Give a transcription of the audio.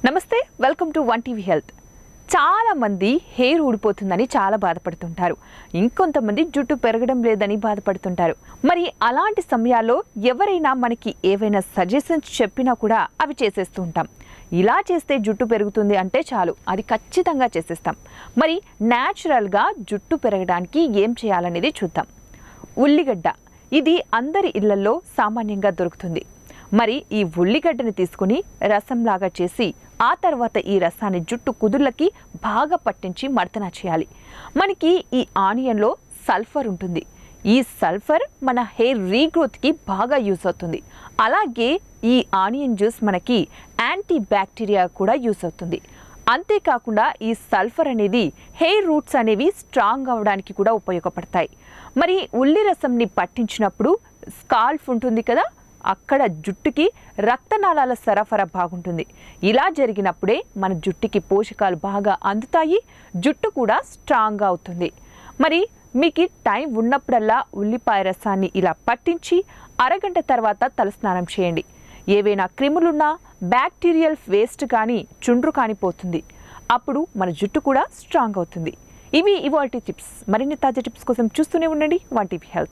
నమస్తే welcome to one TV health. చాలా మంది హెయిర్ ఊడిపోతుందని చాలా బాధపడుతుంటారు. ఇంకొంతమంది జుట్టు పెరగడం లేదని బాధపడుతుంటారు. మరి అలాంటి సమయాల్లో ఎవరైనా మనకి ఏవైనా సజెషన్స్ చెప్పినా కూడా అవి చేసేస్తూ ఉంటాం. ఇలా చేస్తే జుట్టు పెరుగుతుంది అంటే చాలు, అది ఖచ్చితంగా చేసేస్తాం. మరి న్యాచురల్గా జుట్టు పెరగడానికి ఏం చేయాలనేది చూద్దాం. ఉల్లిగడ్డ, ఇది అందరి ఇళ్లలో సామాన్యంగా దొరుకుతుంది. మరి ఈ ఉల్లిగడ్డని తీసుకుని రసంలాగా చేసి ఆ తర్వాత ఈ రసాన్ని జుట్టు కుదుళ్ళకి బాగా పట్టించి మర్దన చేయాలి. మనకి ఈ ఆనియన్లో సల్ఫర్ ఉంటుంది. ఈ సల్ఫర్ మన హెయిర్ రీగ్రోత్కి బాగా యూస్ అవుతుంది. అలాగే ఈ ఆనియన్ జ్యూస్ మనకి యాంటీ బ్యాక్టీరియా కూడా యూస్ అవుతుంది. అంతేకాకుండా ఈ సల్ఫర్ అనేది హెయిర్ రూట్స్ అనేవి స్ట్రాంగ్ అవడానికి కూడా ఉపయోగపడతాయి. మరి ఉల్లి రసంని పట్టించినప్పుడు స్కాల్ఫ్ ఉంటుంది కదా, అక్కడ జుట్టుకి రక్తనాళాల సరఫరా బాగుంటుంది. ఇలా జరిగినప్పుడే మన జుట్టుకి పోషకాలు బాగా అందుతాయి, జుట్టు కూడా స్ట్రాంగ్గా అవుతుంది. మరి మీకు టైం ఉన్నప్పుడల్లా ఉల్లిపాయ రసాన్ని ఇలా పట్టించి అరగంట తర్వాత తలస్నానం చేయండి. ఏవైనా క్రిములున్నా బ్యాక్టీరియల్ వేస్ట్ కానీ చుండ్రు కానీ పోతుంది. అప్పుడు మన జుట్టు కూడా స్ట్రాంగ్ అవుతుంది. ఇవి ఇవాల్టి టిప్స్. మరిన్ని తాజా టిప్స్ కోసం చూస్తూనే ఉండండి వన్ టీవీ హెల్త్.